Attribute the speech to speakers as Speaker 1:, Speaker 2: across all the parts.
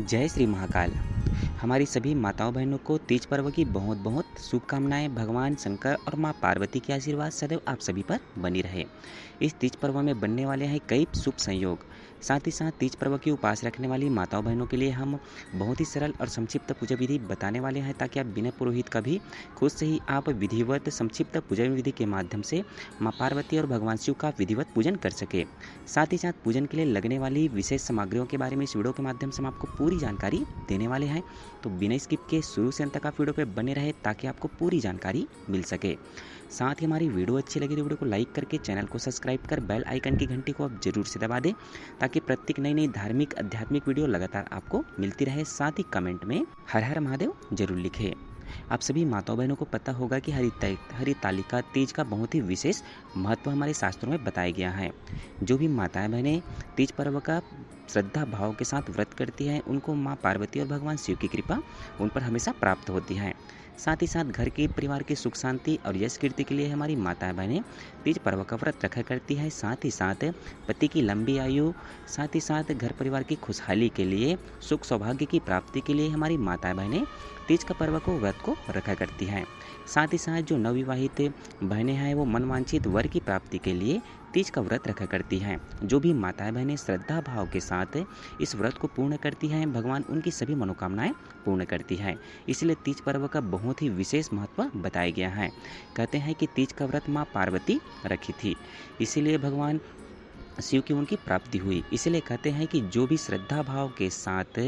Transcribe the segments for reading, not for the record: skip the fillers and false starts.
Speaker 1: जय श्री महाकाल। हमारी सभी माताओं बहनों को तीज पर्व की बहुत बहुत शुभकामनाएं। भगवान शंकर और माँ पार्वती के आशीर्वाद सदैव आप सभी पर बनी रहे। इस तीज पर्व में बनने वाले हैं कई शुभ संयोग। साथ ही साथ तीज पर्व की उपास रखने वाली माताओं बहनों के लिए हम बहुत ही सरल और संक्षिप्त पूजा विधि बताने वाले हैं, ताकि आप बिना पुरोहित का भी खुद से ही आप विधिवत संक्षिप्त पूजन विधि के माध्यम से माँ पार्वती और भगवान शिव का विधिवत पूजन कर सके। साथ ही साथ पूजन के लिए लगने वाली विशेष सामग्रियों के बारे में इस वीडियो के माध्यम से हम आपको पूरी जानकारी देने वाले हैं। तो बिना स्किप के शुरू से अंत तक आप वीडियो पे बने रहे, ताकि आपको पूरी जानकारी मिल सके। साथ ही हमारी वीडियो अच्छी लगी तो वीडियो को लाइक करके चैनल को सब्सक्राइब कर बेल आइकन की घंटी को आप जरूर से दबा दें, ताकि प्रत्येक नई नई धार्मिक आध्यात्मिक वीडियो लगातार आपको मिलती रहे। साथ ही कमेंट में हर हर महादेव जरूर लिखें। आप सभी माताओं बहनों को पता होगा कि हरितालिका तीज का बहुत ही विशेष महत्व हमारे शास्त्रों में बताया गया है। जो भी माताएं बहनें तीज पर्व का श्रद्धा भाव के साथ व्रत करती हैं, उनको माँ पार्वती और भगवान शिव की कृपा उन पर हमेशा प्राप्त होती है। साथ ही साथ घर के परिवार की सुख शांति और यश कीर्ति के लिए हमारी माताएं बहनें तीज पर्व का व्रत रखा करती है। साथ ही साथ पति की लंबी आयु, साथ ही साथ घर परिवार की खुशहाली के लिए, सुख सौभाग्य की प्राप्ति के लिए हमारी माताएं बहनें तीज का पर्व को व्रत को रखा करती हैं। साथ ही साथ जो नवविवाहित बहनें हैं वो मनवांछित वर की प्राप्ति के लिए तीज का व्रत रखा करती हैं। जो भी माताएं बहनें श्रद्धा भाव के साथ इस व्रत को पूर्ण करती हैं, भगवान उनकी सभी मनोकामनाएं पूर्ण करती हैं। इसलिए तीज पर्व का बहुत ही विशेष महत्व बताया गया है। कहते हैं कि तीज का व्रत माँ पार्वती रखी थी, इसीलिए भगवान शिव की उनकी प्राप्ति हुई। इसलिए कहते हैं कि जो भी श्रद्धा भाव के साथ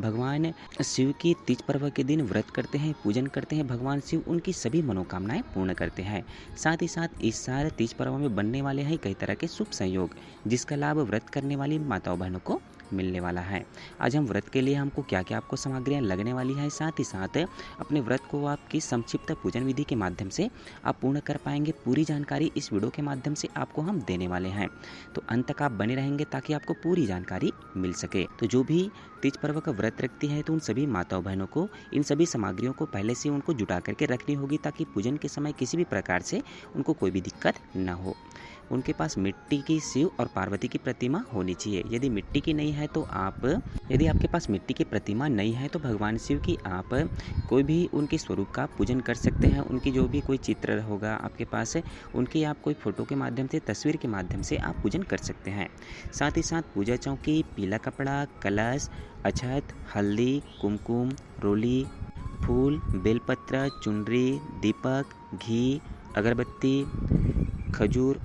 Speaker 1: भगवान शिव की तीज पर्व के दिन व्रत करते हैं, पूजन करते हैं, भगवान शिव उनकी सभी मनोकामनाएं पूर्ण करते हैं। साथ ही साथ इस साल तीज पर्व में बनने वाले हैं कई तरह के शुभ संयोग, जिसका लाभ व्रत करने वाली माताओं बहनों को मिलने वाला है। आज हम व्रत के लिए हमको क्या क्या आपको सामग्रियां लगने वाली है, साथ ही साथ अपने व्रत को आपकी संक्षिप्त पूजन विधि के माध्यम से आप पूर्ण कर पाएंगे। पूरी जानकारी इस वीडियो के माध्यम से आपको हम देने वाले हैं, तो अंत तक आप बने रहेंगे ताकि आपको पूरी जानकारी मिल सके। तो जो भी तीज पर्व का व्रत रखती है, तो उन सभी माताओं बहनों को इन सभी सामग्रियों को पहले से उनको जुटा करके रखनी होगी, ताकि पूजन के समय किसी भी प्रकार से उनको कोई भी दिक्कत न हो। उनके पास मिट्टी की शिव और पार्वती की प्रतिमा होनी चाहिए। यदि मिट्टी की नहीं है तो यदि आपके पास मिट्टी की प्रतिमा नहीं है तो भगवान शिव की आप कोई भी उनके स्वरूप का पूजन कर सकते हैं। उनकी जो भी कोई चित्र होगा आपके पास, उनकी आप कोई फोटो के माध्यम से, तस्वीर के माध्यम से आप पूजन कर सकते हैं। साथ ही साथ पूजा चौकी, पीला कपड़ा, कलश, अक्षत, हल्दी, कुमकुम, रोली, फूल, बेलपत्र, चुनरी, दीपक, घी, अगरबत्ती, खजूर,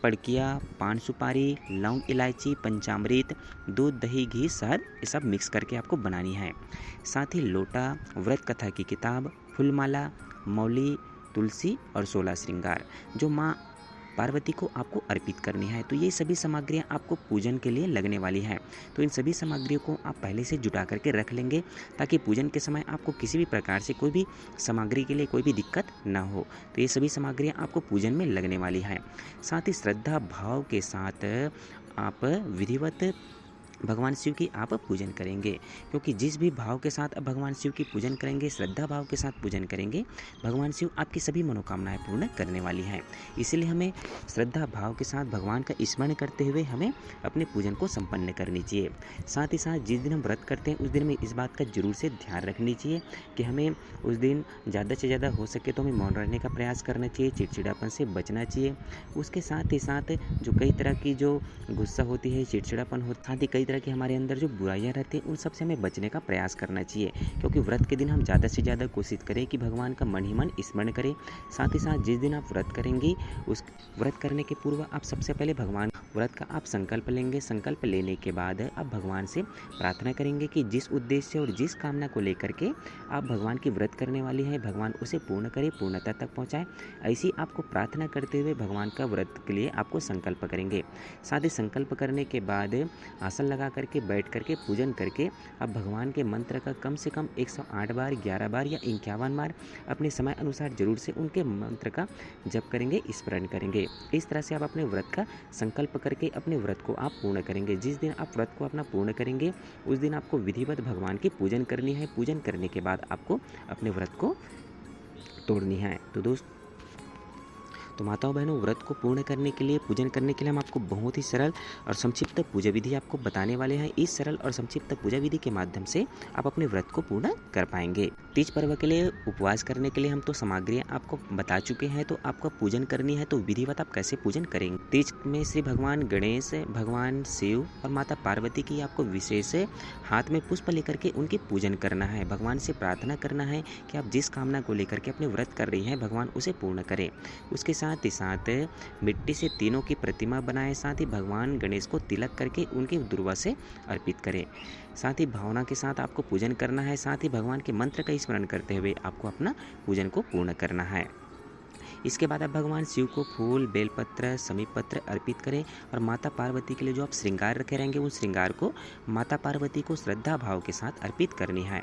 Speaker 1: पड़किया, पान सुपारी, लौंग, इलायची, पंचामृत, दूध, दही, घी, शहद, ये सब मिक्स करके आपको बनानी है। साथ ही लोटा, व्रत कथा की किताब, फूलमाला, मौली, तुलसी और 16 श्रृंगार जो माँ पार्वती को आपको अर्पित करनी है। तो ये सभी सामग्रियाँ आपको पूजन के लिए लगने वाली हैं। तो इन सभी सामग्रियों को आप पहले से जुटा करके रख लेंगे, ताकि पूजन के समय आपको किसी भी प्रकार से कोई भी सामग्री के लिए कोई भी दिक्कत ना हो। तो ये सभी सामग्रियाँ आपको पूजन में लगने वाली हैं। साथ ही श्रद्धा भाव के साथ आप विधिवत भगवान शिव की आप पूजन करेंगे, क्योंकि जिस भी भाव के साथ आप भगवान शिव की पूजन करेंगे, श्रद्धा भाव के साथ पूजन करेंगे, भगवान शिव आपकी सभी मनोकामनाएं पूर्ण करने वाली हैं। इसीलिए हमें श्रद्धा भाव के साथ भगवान का स्मरण करते हुए हमें अपने पूजन को संपन्न करनी चाहिए। साथ ही साथ जिस दिन हम व्रत करते हैं उस दिन हमें इस बात का जरूर से ध्यान रखनी चाहिए कि हमें उस दिन ज़्यादा से ज़्यादा हो सके तो हमें मौन रहने का प्रयास करना चाहिए, चिड़चिड़ापन से बचना चाहिए। उसके साथ ही साथ जो कई तरह की जो गुस्सा होती है, चिड़चिड़ापन होता है, कई कि हमारे अंदर जो बुराइयां रहती हैं उन सब से हमें बचने का प्रयास करना चाहिए, क्योंकि व्रत के दिन हम ज़्यादा से ज़्यादा कोशिश करें कि भगवान का मन ही मन स्मरण करें। साथ ही साथ जिस दिन आप व्रत करेंगी, उस व्रत करने के पूर्व आप सबसे पहले भगवान व्रत का आप संकल्प लेंगे। संकल्प लेने के बाद आप भगवान से प्रार्थना करेंगे कि जिस उद्देश्य और जिस कामना को लेकर के आप भगवान की व्रत करने वाली हैं, भगवान उसे पूर्ण करे, पूर्णता तक पहुँचाए। ऐसी आपको प्रार्थना करते हुए भगवान का व्रत के लिए आपको संकल्प करेंगे। साथ ही संकल्प करने के बाद आसन लगा करके बैठ करके पूजन करके आप भगवान के मंत्र का कम से कम 108 बार, 11 बार या 51 बार अपने समय अनुसार जरूर से उनके मंत्र का जप करेंगे, स्मरण करेंगे। इस तरह से आप अपने व्रत का संकल्प करके अपने व्रत को आप पूर्ण करेंगे। जिस दिन आप व्रत को अपना पूर्ण करेंगे उस दिन आपको विधिवत भगवान की पूजन करनी है। पूजन करने के बाद आपको अपने व्रत को तोड़नी है। तो माताओं बहनों, व्रत को पूर्ण करने के लिए, पूजन करने के लिए हम आपको बहुत ही सरल और संक्षिप्त पूजा विधि आपको बताने वाले हैं। इस सरल और संक्षिप्त पूजा विधि के माध्यम से आप अपने व्रत को पूर्ण कर पाएंगे। तीज पर्व के लिए उपवास करने के लिए हम तो सामग्रियां आपको बता चुके हैं, तो आपको पूजन करनी है तो विधिवत आप कैसे पूजन करेंगे। तीज में श्री भगवान गणेश, भगवान शिव और माता पार्वती की आपको विशेष हाथ में पुष्प लेकर के उनकी पूजन करना है। भगवान से प्रार्थना करना है कि आप जिस कामना को लेकर के अपने व्रत कर रही हैं, भगवान उसे पूर्ण करें। उसके साथ ही साथ मिट्टी से तीनों की प्रतिमा बनाएं, साथ ही भगवान गणेश को तिलक करके उनकी दुर्वा से अर्पित करें। साथ ही भावना के साथ आपको पूजन करना है, साथ ही भगवान के मंत्र का स्मरण करते हुए आपको अपना पूजन को पूर्ण करना है। इसके बाद आप भगवान शिव को फूल, बेलपत्र, समीपत्र अर्पित करें और माता पार्वती के लिए जो आप श्रृंगार रखे रहेंगे, उस श्रृंगार को माता पार्वती को श्रद्धा भाव के साथ अर्पित करनी है।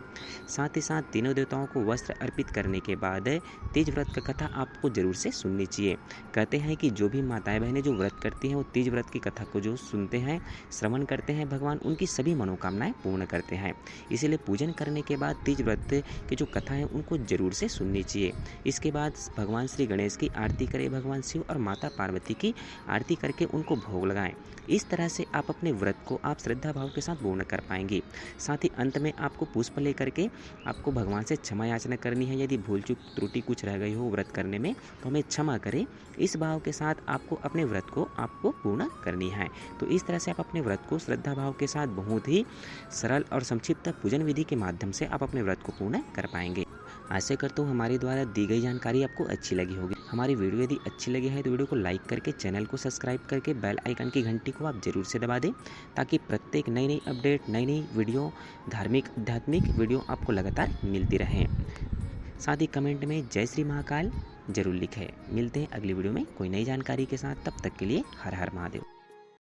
Speaker 1: साथ ही साथ तीनों देवताओं को वस्त्र अर्पित करने के बाद तीज व्रत का कथा आपको जरूर से सुननी चाहिए। कहते हैं कि जो भी माताएं बहनें जो व्रत करती हैं, वो तीज व्रत की कथा को जो सुनते हैं, श्रवण करते हैं, भगवान उनकी सभी मनोकामनाएं पूर्ण करते हैं। इसीलिए पूजन करने के बाद तीज व्रत की जो कथा है उनको जरूर से सुननी चाहिए। इसके बाद भगवान श्री गणेश की आरती करें, भगवान शिव और माता पार्वती की आरती करके उनको भोग लगाएं। इस तरह से आप अपने व्रत को आप श्रद्धा भाव के साथ पूर्ण कर पाएंगे। साथ ही अंत में आपको पुष्प लेकर के आपको भगवान से क्षमा याचना करनी है। यदि भूल चूक त्रुटि कुछ रह गई हो व्रत करने में तो हमें क्षमा करें। इस भाव के साथ आपको अपने व्रत को आपको पूर्ण करनी है। तो इस तरह से आप अपने व्रत को श्रद्धा भाव के साथ बहुत ही सरल और संक्षिप्त पूजन विधि के माध्यम से आप अपने व्रत को पूर्ण कर पाएंगे। आशा करता हूँ हमारे द्वारा दी गई जानकारी आपको अच्छी लगी होगी। हमारी वीडियो यदि अच्छी लगी है तो वीडियो को लाइक करके, चैनल को सब्सक्राइब करके, बेल आइकन की घंटी को आप जरूर से दबा दें, ताकि प्रत्येक नई अपडेट, नई वीडियो, धार्मिक आध्यात्मिक वीडियो आपको लगातार मिलती रहे। साथ ही कमेंट में जय श्री महाकाल जरूर लिखें। मिलते हैं अगली वीडियो में कोई नई जानकारी के साथ। तब तक के लिए हर हर महादेव।